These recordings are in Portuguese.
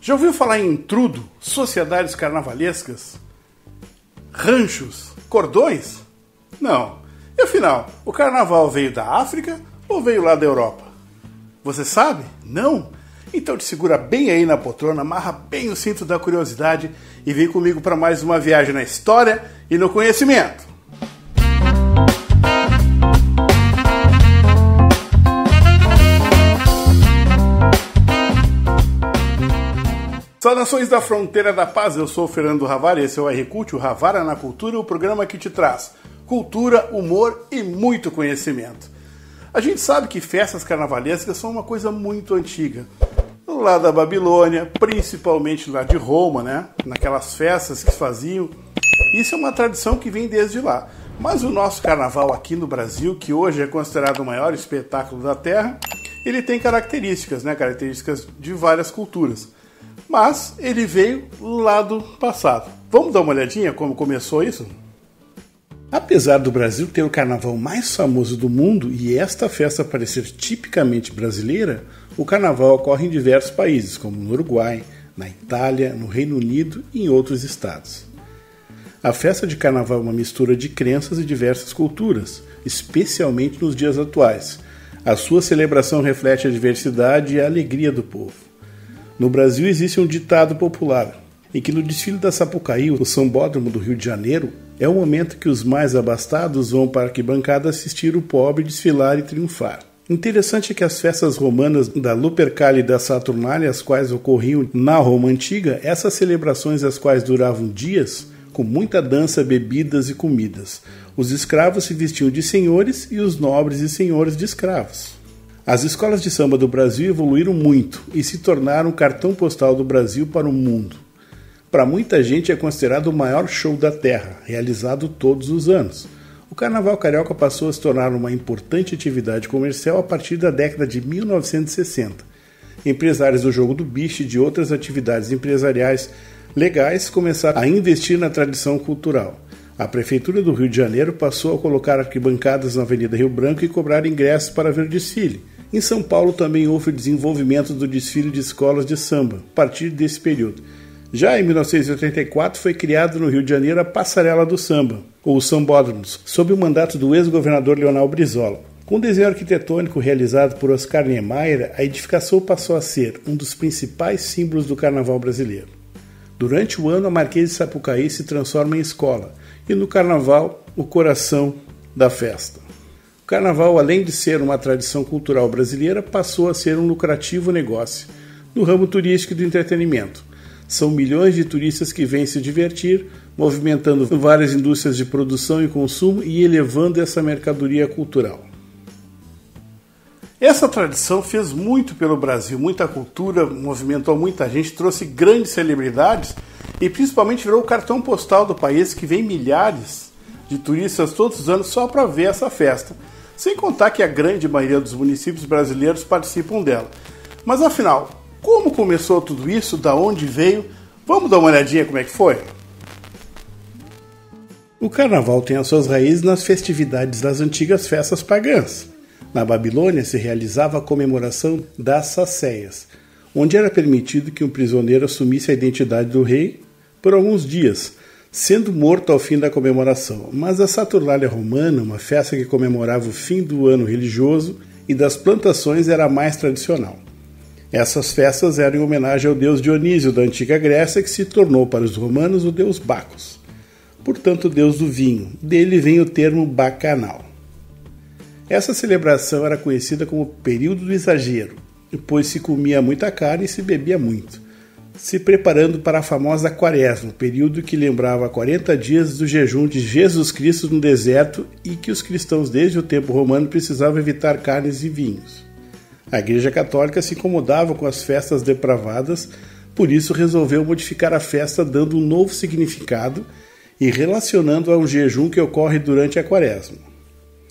Já ouviu falar em intrudo, sociedades carnavalescas, ranchos, cordões? Não. E afinal, o carnaval veio da África ou veio lá da Europa? Você sabe? Não? Então te segura bem aí na poltrona, amarra bem o cinto da curiosidade e vem comigo para mais uma viagem na história e no conhecimento. Saudações da Fronteira da Paz, eu sou o Fernando Ravar e esse é o R-Cult, o Ravara na Cultura, o programa que te traz cultura, humor e muito conhecimento. A gente sabe que festas carnavalescas são uma coisa muito antiga. Lá da Babilônia, principalmente lá de Roma, né? Naquelas festas que faziam. Isso é uma tradição que vem desde lá. Mas o nosso carnaval aqui no Brasil, que hoje é considerado o maior espetáculo da Terra, ele tem características, né? Características de várias culturas. Mas ele veio lá do passado. Vamos dar uma olhadinha como começou isso? Apesar do Brasil ter o carnaval mais famoso do mundo e esta festa parecer tipicamente brasileira, o carnaval ocorre em diversos países, como no Uruguai, na Itália, no Reino Unido e em outros estados. A festa de carnaval é uma mistura de crenças e diversas culturas, especialmente nos dias atuais. A sua celebração reflete a diversidade e a alegria do povo. No Brasil existe um ditado popular, em que no desfile da Sapucaí, o Sambódromo do Rio de Janeiro, é o momento que os mais abastados vão para a arquibancada assistir o pobre desfilar e triunfar. Interessante é que as festas romanas da Lupercalia e da Saturnália, as quais ocorriam na Roma Antiga, essas celebrações as quais duravam dias, com muita dança, bebidas e comidas. Os escravos se vestiam de senhores e os nobres e senhores de escravos. As escolas de samba do Brasil evoluíram muito e se tornaram o cartão postal do Brasil para o mundo. Para muita gente é considerado o maior show da terra, realizado todos os anos. O Carnaval Carioca passou a se tornar uma importante atividade comercial a partir da década de 1960. Empresários do jogo do bicho e de outras atividades empresariais legais começaram a investir na tradição cultural. A Prefeitura do Rio de Janeiro passou a colocar arquibancadas na Avenida Rio Branco e cobrar ingressos para ver o desfile. Em São Paulo também houve o desenvolvimento do desfile de escolas de samba, a partir desse período. Já em 1984 foi criado no Rio de Janeiro a Passarela do Samba, ou Sambódromos, sob o mandato do ex-governador Leonel Brizola. Com o desenho arquitetônico realizado por Oscar Niemeyer, a edificação passou a ser um dos principais símbolos do carnaval brasileiro. Durante o ano, a Marquês de Sapucaí se transforma em escola, e no carnaval, o coração da festa. O carnaval, além de ser uma tradição cultural brasileira, passou a ser um lucrativo negócio no ramo turístico e do entretenimento. São milhões de turistas que vêm se divertir, movimentando várias indústrias de produção e consumo e elevando essa mercadoria cultural. Essa tradição fez muito pelo Brasil, muita cultura, movimentou muita gente, trouxe grandes celebridades e principalmente virou o cartão postal do país, que vem milhares de turistas todos os anos só para ver essa festa. Sem contar que a grande maioria dos municípios brasileiros participam dela. Mas afinal, como começou tudo isso? Da onde veio? Vamos dar uma olhadinha como é que foi? O carnaval tem as suas raízes nas festividades das antigas festas pagãs. Na Babilônia se realizava a comemoração das Sacéias, onde era permitido que um prisioneiro assumisse a identidade do rei por alguns dias, sendo morto ao fim da comemoração. Mas a Saturnália romana, uma festa que comemorava o fim do ano religioso e das plantações, era a mais tradicional. Essas festas eram em homenagem ao deus Dionísio da antiga Grécia, que se tornou para os romanos o deus Bacchus, portanto o deus do vinho. Dele vem o termo bacanal. Essa celebração era conhecida como período do exagero, pois se comia muita carne e se bebia muito, se preparando para a famosa Quaresma, período que lembrava 40 dias do jejum de Jesus Cristo no deserto e que os cristãos desde o tempo romano precisavam evitar carnes e vinhos. A Igreja Católica se incomodava com as festas depravadas, por isso resolveu modificar a festa dando um novo significado e relacionando a um jejum que ocorre durante a Quaresma.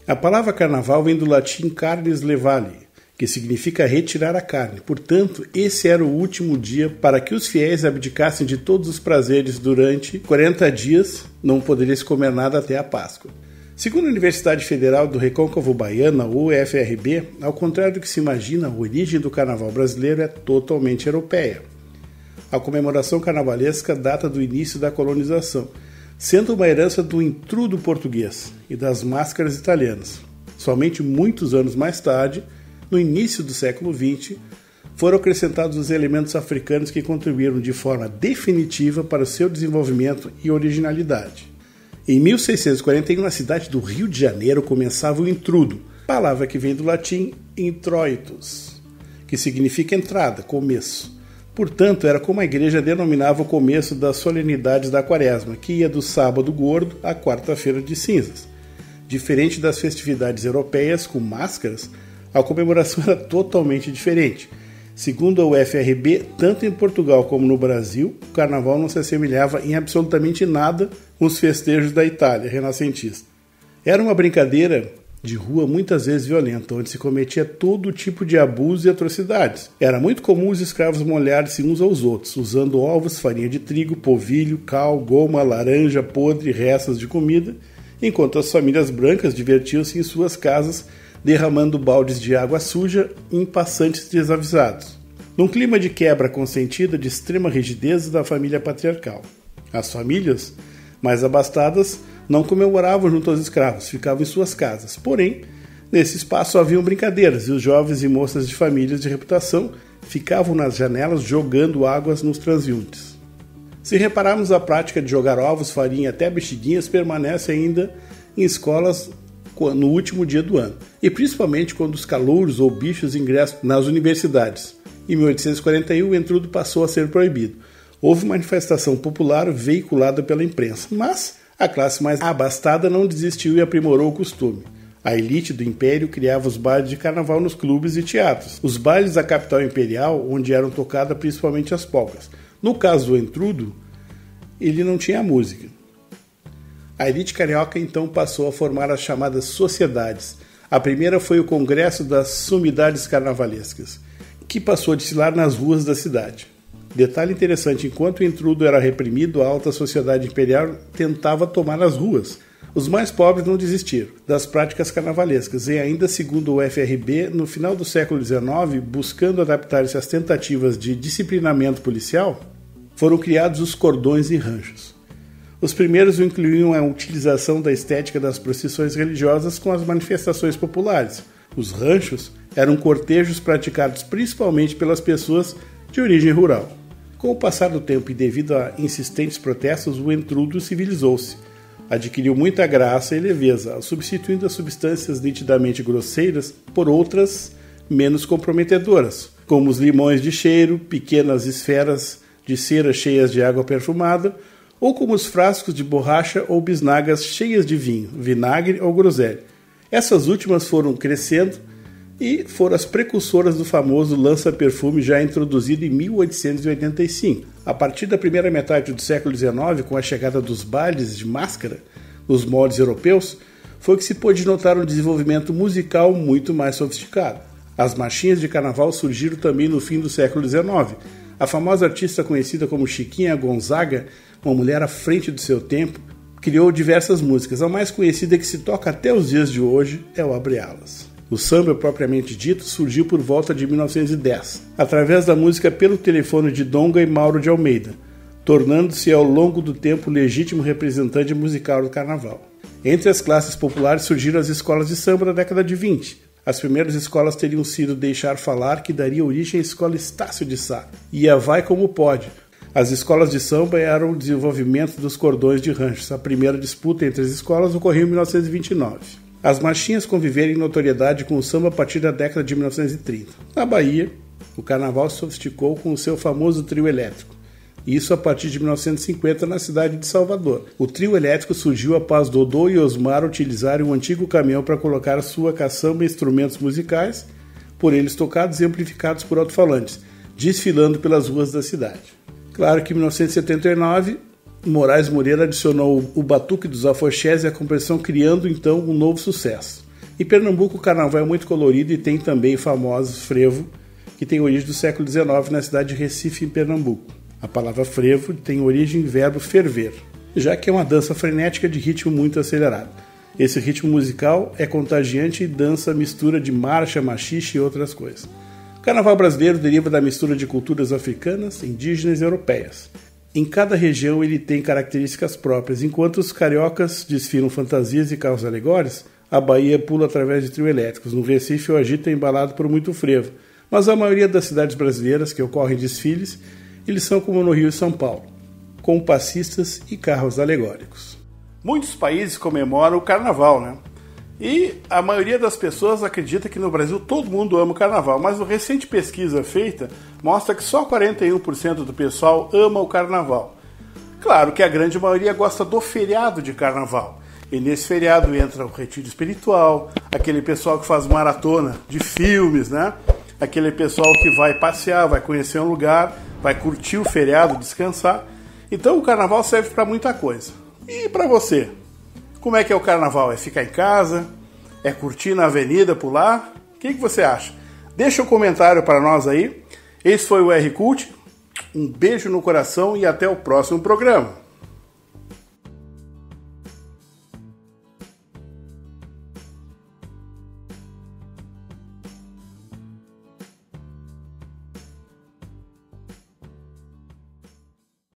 A palavra carnaval vem do latim carnes levale, que significa retirar a carne. Portanto, esse era o último dia para que os fiéis abdicassem de todos os prazeres durante 40 dias, não poderia se comer nada até a Páscoa. Segundo a Universidade Federal do Recôncavo Baiano, UFRB, ao contrário do que se imagina, a origem do carnaval brasileiro é totalmente europeia. A comemoração carnavalesca data do início da colonização, sendo uma herança do intrudo português e das máscaras italianas. Somente muitos anos mais tarde, no início do século XX, foram acrescentados os elementos africanos que contribuíram de forma definitiva para o seu desenvolvimento e originalidade. Em 1641, na cidade do Rio de Janeiro, começava o intrudo, palavra que vem do latim introitus, que significa entrada, começo. Portanto, era como a igreja denominava o começo das solenidades da quaresma, que ia do sábado gordo à quarta-feira de cinzas. Diferente das festividades europeias com máscaras, a comemoração era totalmente diferente. Segundo a UFRB, tanto em Portugal como no Brasil, o carnaval não se assemelhava em absolutamente nada com os festejos da Itália renascentista. Era uma brincadeira de rua muitas vezes violenta, onde se cometia todo tipo de abuso e atrocidades. Era muito comum os escravos molharem-se uns aos outros, usando ovos, farinha de trigo, polvilho, cal, goma, laranja podre e restos de comida, enquanto as famílias brancas divertiam-se em suas casas derramando baldes de água suja em passantes desavisados, num clima de quebra consentida de extrema rigidez da família patriarcal. As famílias mais abastadas não comemoravam junto aos escravos, ficavam em suas casas. Porém, nesse espaço haviam brincadeiras e os jovens e moças de famílias de reputação ficavam nas janelas jogando águas nos transeuntes. Se repararmos, a prática de jogar ovos, farinha até bexiguinhas permanece ainda em escolas no último dia do ano, e principalmente quando os calouros ou bichos ingressam nas universidades. Em 1841, o entrudo passou a ser proibido. Houve manifestação popular veiculada pela imprensa, mas a classe mais abastada não desistiu e aprimorou o costume. A elite do império criava os bailes de carnaval nos clubes e teatros. Os bailes da capital imperial, onde eram tocadas principalmente as polcas. No caso do entrudo, ele não tinha música. A elite carioca então passou a formar as chamadas sociedades. A primeira foi o Congresso das Sumidades Carnavalescas, que passou a desfilar nas ruas da cidade. Detalhe interessante, enquanto o intrudo era reprimido, a alta sociedade imperial tentava tomar as ruas. Os mais pobres não desistiram das práticas carnavalescas e ainda, segundo o UFRB, no final do século XIX, buscando adaptar-se às tentativas de disciplinamento policial, foram criados os cordões e ranchos. Os primeiros incluíam a utilização da estética das procissões religiosas com as manifestações populares. Os ranchos eram cortejos praticados principalmente pelas pessoas de origem rural. Com o passar do tempo e devido a insistentes protestos, o entrudo civilizou-se. Adquiriu muita graça e leveza, substituindo as substâncias nitidamente grosseiras por outras menos comprometedoras, como os limões de cheiro, pequenas esferas de cera cheias de água perfumada, ou como os frascos de borracha ou bisnagas cheias de vinho, vinagre ou groselha. Essas últimas foram crescendo e foram as precursoras do famoso lança-perfume já introduzido em 1885. A partir da primeira metade do século XIX, com a chegada dos bailes de máscara nos moldes europeus, foi que se pôde notar um desenvolvimento musical muito mais sofisticado. As marchinhas de carnaval surgiram também no fim do século XIX. A famosa artista conhecida como Chiquinha Gonzaga, uma mulher à frente do seu tempo, criou diversas músicas. A mais conhecida que se toca até os dias de hoje é o Abre Alas. O samba, propriamente dito, surgiu por volta de 1910, através da música Pelo Telefone de Donga e Mauro de Almeida, tornando-se ao longo do tempo legítimo representante musical do carnaval. Entre as classes populares surgiram as escolas de samba da década de 20. As primeiras escolas teriam sido Deixar Falar, que daria origem à escola Estácio de Sá, e a Vai Como Pode. As escolas de samba eram o desenvolvimento dos cordões de ranchos. A primeira disputa entre as escolas ocorreu em 1929. As marchinhas conviveram em notoriedade com o samba a partir da década de 1930. Na Bahia, o carnaval se sofisticou com o seu famoso trio elétrico. Isso a partir de 1950 na cidade de Salvador. O trio elétrico surgiu após Dodô e Osmar utilizarem um antigo caminhão para colocar sua caçamba e instrumentos musicais, por eles tocados e amplificados por alto-falantes, desfilando pelas ruas da cidade. Claro que em 1979, Moraes Moreira adicionou o batuque dos afoxés e a composição, criando então um novo sucesso. Em Pernambuco, o carnaval é muito colorido e tem também famoso frevo, que tem origem do século XIX na cidade de Recife, em Pernambuco. A palavra frevo tem origem em verbo ferver, já que é uma dança frenética de ritmo muito acelerado. Esse ritmo musical é contagiante e dança mistura de marcha, machixe e outras coisas. O carnaval brasileiro deriva da mistura de culturas africanas, indígenas e europeias. Em cada região ele tem características próprias. Enquanto os cariocas desfilam fantasias e carros alegóricos, a Bahia pula através de trio elétricos. No Recife o agito é embalado por muito frevo. Mas a maioria das cidades brasileiras que ocorrem desfiles, eles são como no Rio e São Paulo, com passistas e carros alegóricos. Muitos países comemoram o carnaval, né? E a maioria das pessoas acredita que no Brasil todo mundo ama o carnaval, mas uma recente pesquisa feita mostra que só 41% do pessoal ama o carnaval. Claro que a grande maioria gosta do feriado de carnaval. E nesse feriado entra o retiro espiritual, aquele pessoal que faz maratona de filmes, né? Aquele pessoal que vai passear, vai conhecer um lugar, vai curtir o feriado, descansar. Então o carnaval serve para muita coisa. E para você? Como é que é o carnaval? É ficar em casa? É curtir na avenida, pular? O que você acha? Deixa um comentário para nós aí. Esse foi o R-Cult. Um beijo no coração e até o próximo programa.